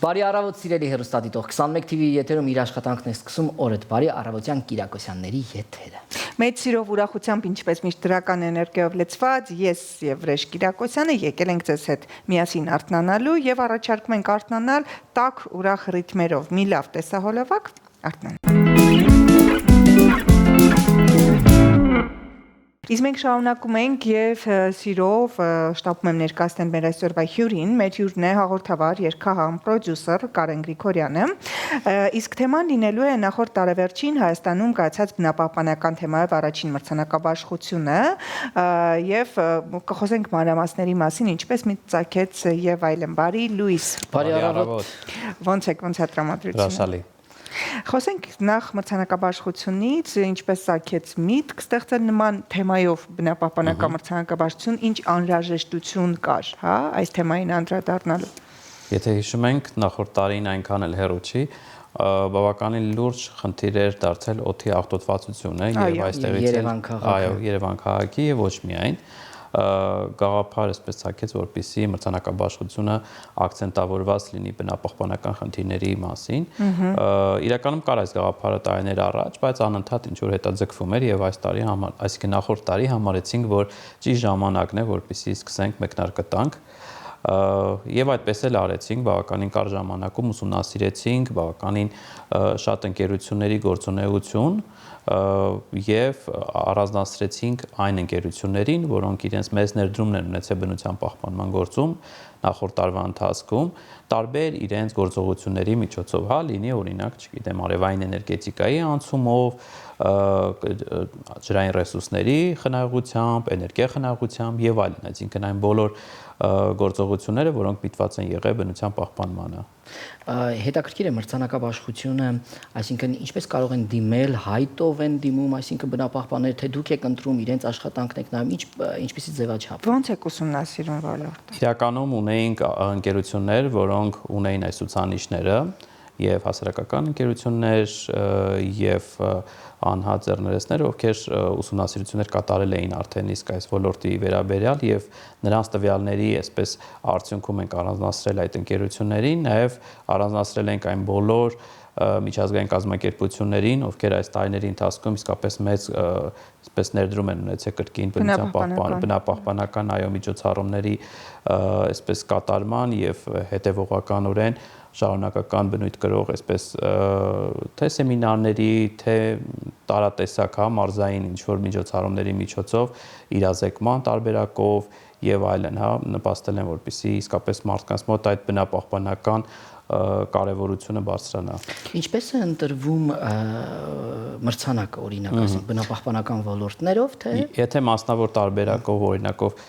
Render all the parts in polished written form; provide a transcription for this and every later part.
Բարի առավոտ սիրելի հեռուստադիտող 21 TV եթերում իր աշխատանքն է սկսում օրդ բարի առավոտյան Կիրակոսյանների եթերը։ Մեծ սիրով ուրախությամբ ինչպես միշտ դրական էներգիայով լեցված ես եւ Վրեժ Կիրակոսյանը եկել ենք ձեզ հետ միասին արթնանալու եւ առաջարկում ենք արթնանալ տաք ուրախ ռիթմերով։ Մի լավ տեսահոլովակ արթնանալ։ Իսկ մենք շարունակում ենք եւ սիրով շտապում եմ ներկայացնել մեր այսօրվա հյուրին, մեր հյուրն է հաղորդավար, երգահան, պրոդյուսեր Կարեն Գրիգորյանը, իսկ թեման լինելու է նախորդ տարեվերջին Հայաստանում կայացած բնապահպանական թեմայով առաջին մրցանակաբաշխությունը եւ կխոսենք մանրամասների մասին, ինչպես մի ծագեց եւ այլն։ Բարի լույս։ Բարի առավոտ։ Ոնց է տրամադրությունը։ Խոսենք նախ մրցանակաբաշխությունից, ինչպես սարքեց միտք ստեղծել նման թեմայով բնապահպանական մրցանակաբաշխություն, ինչ անհրաժեշտություն կար, հա, այս թեմային անդրադառնալու։ Եթե հիշում ենք, նախորդ տարին այնքան էլ հեռու չի, բավականին լուրջ խնդիր էր դարձել օդի աղտոտվածությունը եւ այստեղից Երևան քաղաքի եւ ոչ միայն գաղափար էսպես ցակեց, որպեսզի մրցանակաբաշխությունը ակցենտավորված լինի բնապահպանական խնդիրների մասին։ Իրականում կար այս գաղափարը տարիներ առաջ, բայց անընդհատ ինչ որ հետաձգվում էր եւ այս տարի այսինքն նախորդ տարի համարեցինք, որ ճիշտ ժամանակն է, որպեսզի սկսենք մեկնարկը տանք։ Եվ այդպես էլ արեցինք, բավականին կարճ ժամանակում ուսումնասիրեցինք բավականին շատ ընկերությունների գործունեություն եւ առանձնացրեցինք այն ընկերություններին, որոնք իրենց մեծ ներդրումներ ունեցել բնության պահպանման գործում նախորդ տարվա ընթացքում, տարբեր իրենց գործողությունների միջոցով, հա, լինի օրինակ, չգիտեմ, արևային էներգետիկայի անցումով, ջրային ռեսուրսների խնայողությամբ, էներգիա խնայողությամբ եւ այլն, այսինքն այն բոլոր գործողությունները, որոնք միտված են եղել բնության պահպանմանը։ Հետաքրքիր է մրցանակաբաշխությունը, այսինքն ինչպես կարող են դիմել, հայտով են դիմում, այսինքն բնապահպաններ, թե դուք եք ընտրում իրենց աշխատանքն եք նայում, ինչպեսի ձևաչափ։ Ոնց եք ուսումնասիրում ոլորտը։ Իրականում ունեինք ընկերություններ, որոնք ունեին այս ցուցանիշները եւ հասարակական ընկերություններ եւ անհատ ձեռներեցներ, ովքեր ուսումնասիրություններ կատարել էին արդեն իսկ այս ոլորտի վերաբերյալ եւ նրանց տվյալների այսպես արդյունքում ենք առանձնացրել այդ ընկերություններին, նաեւ առանձնացրել ենք այն բոլոր միջազգային կազմակերպություններին, ովքեր այս տարիների ընթացքում իսկապես մեծ այսպես ներդրում են ունեցել կրկին բնապահպանական այո միջոցառումների այսպես կատարման եւ հետեւողականորեն շարունակական բնույթ կրող այսպես թե սեմինարների, թե տարատեսակ հա մարզային ինչ որ միջոցառումների միջոցով իրազեկման տարբերակով եւ այլն, հա, նպաստել են, որպեսզի իսկապես մարդկանց մոտ այդ բնապահպանական կարևորությունը բարձրանա։ Ինչպես է ընտրվում մրցանակը, օրինակ, ասենք բնապահպանական ոլորտներով, թե եթե մասնավոր տարբերակով օրինակով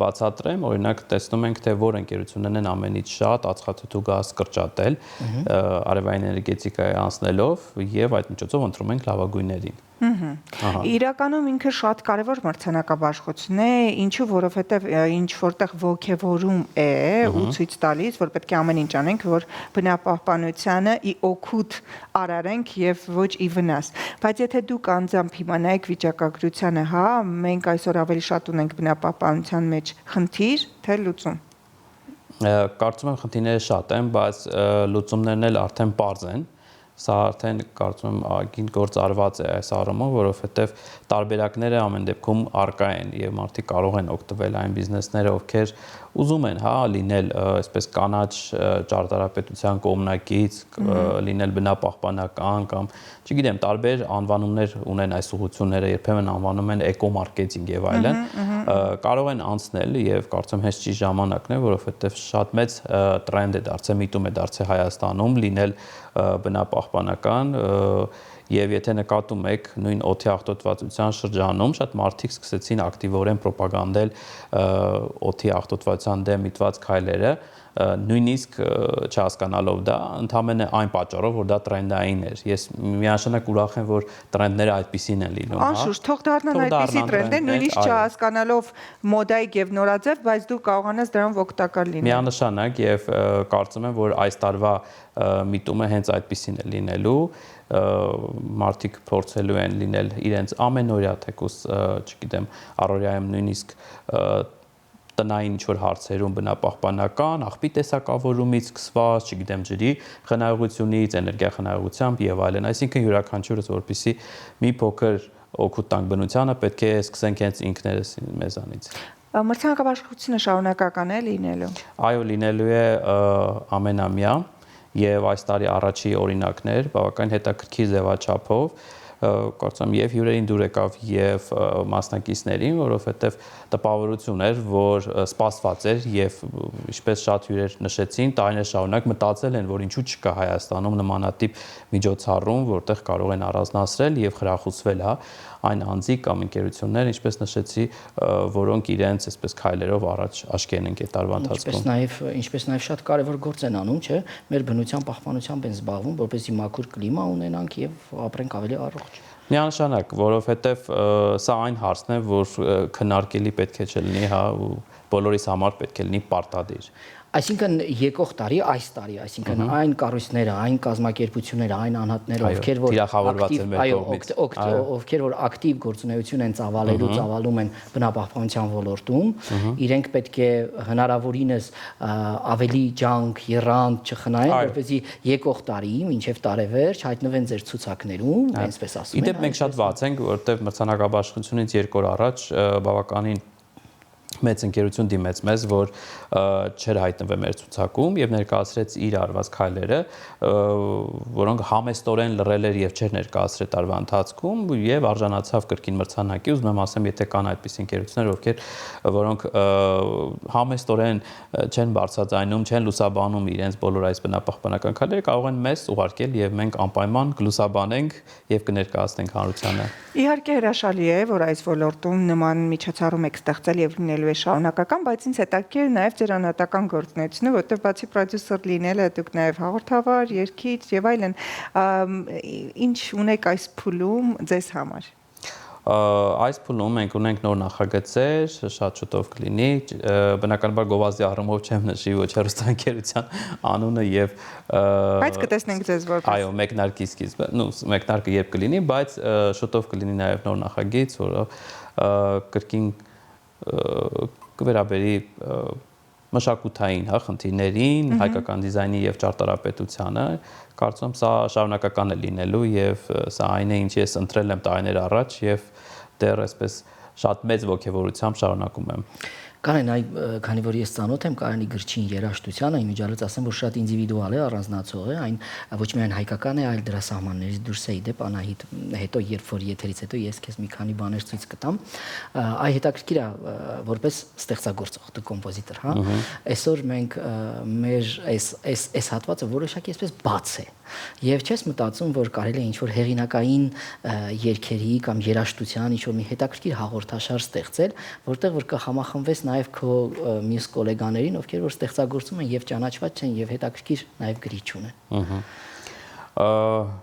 բացատրեմ, օրինակ տեսնում ենք, թե որ ընկերություններն են ամենից շատ ածխաթթու գազ կրճատել արևային էներգետիկայի անցնելով եւ այդ միջոցով ընտրում ենք լավագույններին։ Իրականում ինքը շատ կարևոր մրցանակաբաշխություն է, ինչու որովհետև ինչ որտեղ ոգևորում է ու ցույց տալիս, որ պետք է ամեն ինչ անենք, որ բնապահպանությանը ի օգուտ արարենք եւ ոչ ի վնաս։ Բայց եթե դուք անձամբ հիմա նայեք վիճակագրությանը, հա, մենք այսօր ավելի շատ ունենք բնապահպանության մեջ խնդիր, թե լուծում։ Կարծում եմ խնդիրները շատ են, բայց լուծումներն էլ արդեն պարզ են։ Սա արդեն կարծում եմ ագին գործ արված է այս առումով, որովհետև տարբերակները ամեն դեպքում առկա են եւ մարդիկ կարող են օգտվել այն բիզնեսները, ովքեր ուզում են, հա, լինել այսպես կանաչ ճարտարապետության կողմնակից, լինել բնապահպանական կամ չգիտեմ, տարբեր անվանումներ ունեն այս ուղղությունները, երբեմն անվանում են էկոմարկետինգ եւ այլն, կարող են անցնել եւ կարծում հենց ճիշտ ժամանակն է, որովհետեւ շատ մեծ տրենդ է դարձել, միտում է դարձել Հայաստանում լինել բնապահպանական եւ եթե նկատում եք նույն օդի աղտոտվածության շրջանում շատ մարդիկ սկսեցին ակտիվորեն պրոպագանդել օդի աղտոտվածության դեմ միտված քայլերը նույնիսկ չհասկանալով դա ընդհանրապես այն պատճառով որ դա տրենդային էր ես միանշանակ ուրախ եմ որ տրենդները այդպիսին են լինում հա անշուշտ թող դառնան այդպիսի տրենդներ նույնիսկ չհասկանալով մոդայիկ եւ նորաձև բայց դու կարողանաս դրանով օգտակար լինել միանշանակ եւ կարծում եմ որ այս տարվա միտումը հենց այդպիսին է լինելու մարդիկ փորձելու են լինել իրենց ամենօրյա թեկուս չգիտեմ առօրյայում նույնիսկ տնային ինչ-որ հարցերում բնապահպանական, աղբի տեսակավորումից սկսված, չգիտեմ, ջրի խնայողությունից, էներգիա խնայողությամբ եւ այլն, այսինքն յուրաքանչյուրս որպեսզի մի փոքր օգուտ տանք բնությանը, պետք է սկսենք հենց ինքներս մեզանից։ Մրցանակաբաշխությունը շարունակական է լինելու։ Այո, լինելու է ամենամյա եւ այս տարի առաջի օրինակներ բավական հետաքրքիր ձևաչափով կարծում եւ հյուրերին դուր եկավ եւ մասնակիցներին, որովհետեւ տպավորություն էր, որ սպասված էր եւ ինչպես շատ հյուրեր նշեցին, տարիներ շարունակ մտածել են, որ ինչու չկա Հայաստանում նմանատիպ միջոցառում, որտեղ կարող են առանձնացրել եւ խրախուսվել, հա, այն անձիկ կամ ընկերություններ, ինչպես նշեցի, որոնք իրենց այսպես քայլերով առաջ աչքի են ընկետարվա ընթացքում։ Ինչպես նաեւ շատ կարեւոր գործ են անում, չէ՞, մեր բնության պահպանությամբ են զբաղվում, որպեսզի մաքուր կլիմա ունենանք եւ ապրենք ավելի առողջ։ Միանշանակ, որովհետեւ սա այն հարցն է, որ քննարկելի պետք է չլինի, հա, ու բոլորիս համար պետք է լինի պարտադիր։ Այսինքն եկող տարի, այս տարի, այսինքն այն կառույցները, այն կազմակերպությունները, այն անհատները, ովքեր որ ակտիվ գործունեություն են ծավալում են բնապահպանության ոլորտում, իրենք պետք է հնարավորինս ավելի ջանք, եռանդ չխնայեն, որպեսզի եկող տարի, մինչև տարեվերջ հայտնվեն ձեր ցուցակներում, այսպես ասում են։ Իդեպ մենք շատ ված ենք, որովհետև մրցանակաբաշխությունից 2 օր առաջ բավականին մեծ ընկերություն դիմեց մեզ, որ չեր հայտնվել մեր ցուցակում եւ ներկայացրեց իր արված քայլերը, որոնք համեստորեն լռել էր եւ չէր ներկայացրել տարվա ընթացքում եւ արժանացավ կրկին մրցանակի։ Ուզում եմ ասեմ, եթե կան այդպիսի ընկերություններ, որոնք համեստորեն չեն բարձրաձայնում, չեն լուսաբանում իրենց բոլոր այս բնապահպանական քայլերը, կարող են մեզ ուղարկել եւ մենք անպայման կլուսաբանենք եւ կներկայացնենք հանրությանը։ Իհարկե հրաշալի է, որ այս ոլորտում նման միջոցառում եք ստեղծել եւ լինելու է շարունակական, բայց ինձ հետաքրքիր է նաեւ ձեր անհատական գործունեությունը, որտեղ բացի պրոդյուսեր լինելը դուք նաեւ հաղորդավար, երգիչ եւ այլն, ինչ ունեք այս փուլում ձեզ համար։ Այս փուլում մենք ունենք նոր նախագծեր, շատ շուտով կլինի, բնականաբար գովազդի առումով չեմ նշի ոչ հեռուստաընկերության անունը եւ բայց կտեսնենք ձեզ որպես այո, մեկնարկի սկիզբը, մեկնարկը երբ կլինի, բայց շուտով կլինի նաեւ նոր նախագիծ, որը կրկին կվերաբերի մշակութային, հա, խնդիրներին, հայկական դիզայնի եւ ճարտարապետությանը, կարծում եմ սա շարունակական է լինելու եւ սա այն է, ինչ ես ընտրել եմ տարիներ առաջ եւ դեռ այսպես շատ մեծ ոգևորությամբ շարունակում եմ։ Կարեն, քանի որ ես ծանոթ եմ Կարենի գրչին երաժշտությանը, իմիջիալից ասեմ, որ շատ ինդիվիդուալ է, առանձնացող է, այն ոչ միայն հայկական է, այլ դրա սահմաններից դուրս է։ Իդեպ Անահիտ, հետո երբ որ եթերից հետո ես քեզ մի քանի բաներ ցույց կտամ, այ հետաքրքիր է որպես ստեղծագործող, դու կոմպոզիտոր, հա։ Այսօր մենք մեր այս հատվածը որոշակի այսպես բաց է։ Եվ չես մտածում, որ կարելի է ինչ-որ հեղինակային երգերի կամ երաժշտության ինչ-որ մի հետաքրքիր հաղորդաշար ստեղծել, որտեղ որ կհամախմբվես նաև քո մյուս գոլեգաներին, ովքեր որ ստեղծագործում են եւ ճանաչված չեն եւ հետաքրքիր նաև գրիչ ունեն։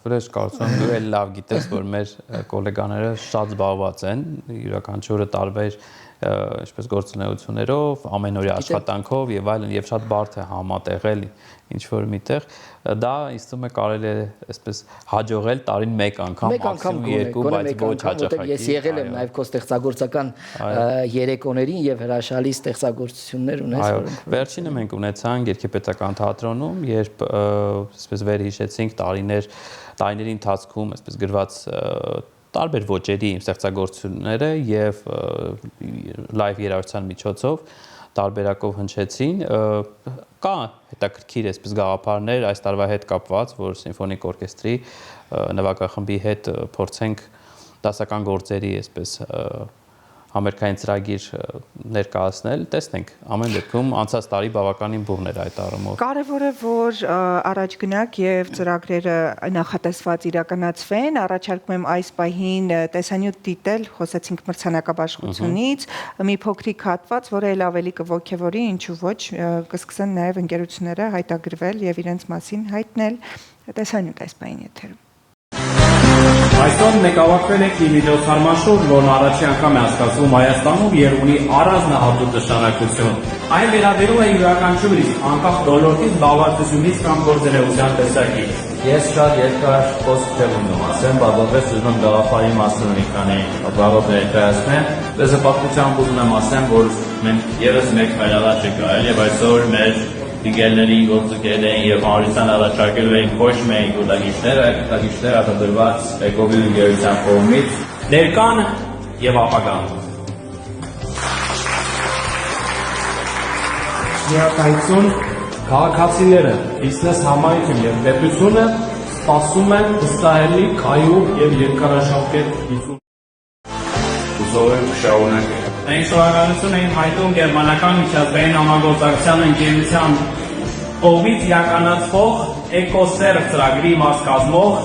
Վրեժ կարծում եմ դու էլ լավ գիտես, որ մեր գոլեգաները շատ զբաղված են, յուրաքանչյուրը տարբեր ինչպես գործունեություններով, ամենօրյա աշխատանքով եւ այլն եւ շատ բարդ է համատեղել ինչ որ միտեղ, դա ինձ թվում է կարելի է այսպես հաջողել տարին մեկ անգամ, մաքսիմում 2, բայց ոչ հաճախակի։ Ես եղել եմ նաև քո ստեղծագործական երեկոներին եւ հրաշալի ստեղծագործություններ ունես։ Այո, վերջինը մենք ունեցանք Երգեպետական թատրոնում, երբ այսպես վերհիշեցինք տարիների ընթացքում այսպես գրված տարբեր ոճերի ստեղծագործությունները եւ լայվ երաժշտության միջոցով տարբերակով հնչեցին, կա հետաքրքիր այսպես գաղափարներ այս տարվա հետ կապված, որ սիմֆոնիկ օրկեստրի նվագախմբի հետ փորձենք դասական գործերի այսպես համերգային ծրագիր ներկայացնել, տեսնենք, ամեն դեպքում անցած տարի բավականին բուռն էր այդ առումով։ Կարևոր է, որ առաջ գնաք եւ ծրագրերը նախատեսված իրականացվեն, առաջարկում եմ այս պահին տեսանյութ դիտել, խոսեցինք մրցանակաբաշխությունից, մի փոքրիկ հատված, որը ել ավելի կողքեվորի, ինչու ոչ, կսկսեն նաեւ ընկերությունները հայտագրվել եւ իրենց մասին հայտնել, տեսանյութ այս պահին եթերում։ Այսօր մենք ավարտվել ենք մի վիդեոթարմաշով, որն առաջի անգամ է անցկացվում Հայաստանում եւ ունի առանձնահատուկ նշանակություն։ Այն վերաբերում է յուրաքանչյուրիս անկախ ոլորտից, զբաղվածությունից կամ գործունեության տեսակից։ Ես շատ երկար խոսք չեմ ունում ասեմ, բավականին ուզում եմ գաղափարի մասին մի քանի բառով ներկայացնեմ։ Դες պատմությամբ ուզում եմ ասեմ, որ մենք եւս մեկ քայլ առաջ ենք արել եւ այսօր մեր դիգելներին գործընկերներ են եւ հանրության առաջարկելու են ոչ միայն գուտագիչները, գուտագիչները արտադրված Էկովի ընկերության կողմից ներկան եւ ապագան։ Շնորհակալություն քաղաքացիները, բիզնես համայնքը եւ պետությունը սպասում են վստահելի, կայուն եւ երկարաժամկետ լուծում։ Ուզում եմ շարունակել։ Մենք շնորհակալություն ենք հայտնում Գերմանական միջազգային համագործակցության ընկերության կողմից իրականացվող Էկոսերվ ծրագրի մաս կազմող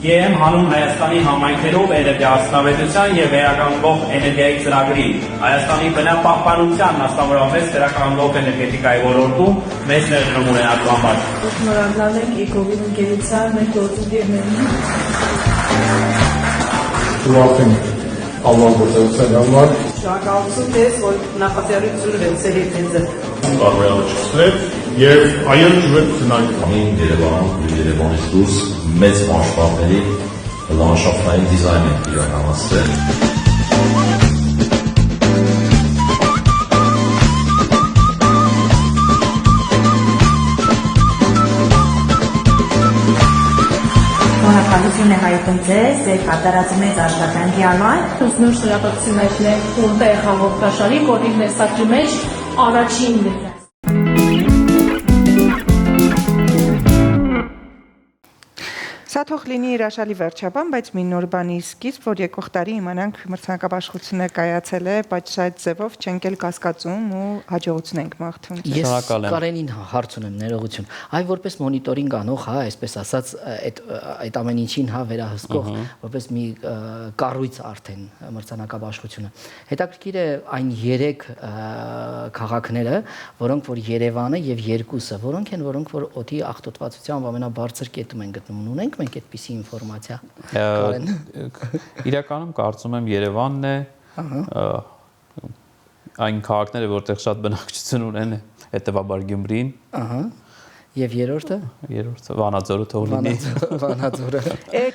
ԵՄ հանուն Հայաստանի համայնքերով էներգիաարդյունավետության եւ վերականգնող էներգիայի ծրագրի Հայաստանի բնապահպանության մասնավորապես վերականգնող էներգետիկայի ոլորտում մեծ ներդրում ունենալու համար։ Շնորհակալ ենք Էկովի ընկերության մեր գործընկերներին։ Շնորհակալ Ալլահ գործողության համար։ Շնորհակալություն ձեզ, որ նախաձեռնություն ունեցել եք ինձ։ Բարոյավաճեցրեք եւ այլ ջուրեք քննարկում։ Ամեն Երևանում ու Երևանից դուրս մեծ մասշտաբների լանդշաֆտային դիզայն են իրականացրել։ Շնորհակալություն է հայտնում ձեզ ձեր կատարած մեծ աշխատանքի համար։ Նոր շնորհակալություն հայտնել որտեղ հաղորդաշարի կորիվ ներսակրի մեջ առաջին Սա թող լինի հրաշալի վերջաբան, բայց մի նոր բանի սկիզբ, որ եկող տարի իմանանք մրցանակաբաշխությունը կայացել է, բայց այդ ձևով չենք էլ կասկածում ու հաջողություն ենք մաղթում։ Ես Շնորհակալ եմ։ Կարենին հարց ունեմ, ներողություն։ Այ որպես մոնիտորինգ անող, հա, այսպես ասած, այդ ամեն ինչին հա վերահսկող, որպես մի կառույց արդեն մրցանակաբաշխությունը։ Հետաքրքիր է այն 3 քաղաքները, որոնք որ Երևանը եւ երկուսը, որոնք են, որոնք որ օդի աղտոտվածությամբ ամենաբարձր կետում են գտնվում։ Ունենք մենք այդպիսի ինֆորմացիա։ Իրականում կարծում եմ Երևանն է այն քաղաքները, որտեղ շատ բնակչություն ունեն, հետեւաբար Գյումրին։ Ահա։ Եվ երրորդը։ Երրորդը Վանաձորը թող լինի։ Վանաձորը։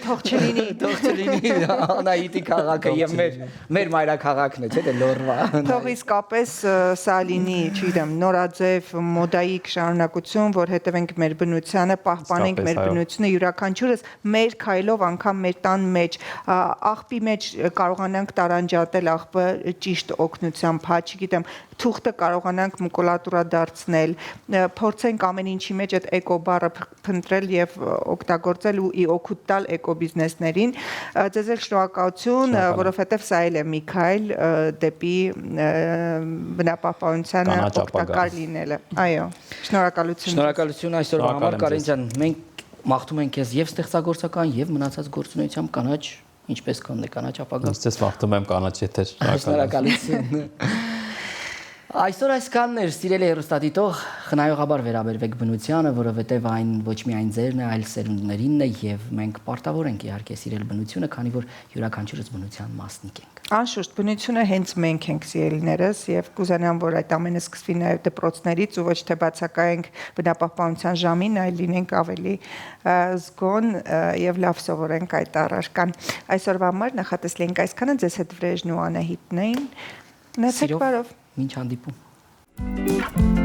Թող չլինի, Թող չլինի Անահիտի քաղաքը եւ մեր մայրաքաղաքն է, չէ՞ դե Լորվա։ թող իսկապես սա լինի, չգիտեմ, նորաձև մոդայիկ շարունակություն, որ հետևենք մեր բնությանը, պահպանենք մեր բնությունը, յուրաքանչյուրս մեր քայլով անգամ մեր տան մեջ, աղբի մեջ կարողանանք տարանջատել աղբը ճիշտ օգնությամբ, հա, չգիտեմ, թուղթը կարողանանք մակուլատուրա դարձնել, փորձենք ամեն ինչի մեջ այդ էկո բառը փնտրել եւ օգտագործել ու օգուտ տալ էկո բիզնեսներին։ Ձեզ էլ շնորհակալություն, որովհետեւ սա էլ է մի քայլ դեպի բնապահպանությանը օգտակար լինելը։ Այո, շնորհակալություն։ Շնորհակալություն այսօրվա համար Կարեն ջան, մենք մաղթում ենք քեզ եւ ստեղծագործական եւ մնացած գործունեությամբ կանաչ, ինչպես կոնե կանաչ ապագա։ Ես մաղթում եմ կանաչ եթեր։ Շնորհակալություն։ Այսօր այսքանն էր, սիրելի հեռուստադիտող, խնայողաբար վերաբերվեք բնությանը, որովհետև այն ոչ միայն ձերն է, այլ սերունդներինն է եւ մենք պարտավոր ենք իհարկե սիրել բնությունը, քանի որ յուրաքանչյուրս բնության մասնիկ ենք։ Անշուշտ բնությունը հենց մենք ենք սիրելիներս եւ կուզենամ, որ այդ ամենը սկսվի նաեւ դպրոցներից ու ոչ թե բացակայենք բնապահպանության ժամին, այլ լինենք ավելի զգոն եւ լավ սովորենք այդ առարկան։ Այսօրվա համար նախատեսել ենք այսքանը, ձեզ հետ Վրեժն ու Անահիտն էին։ Նեցեք բարով։ Մինչ հանդիպում։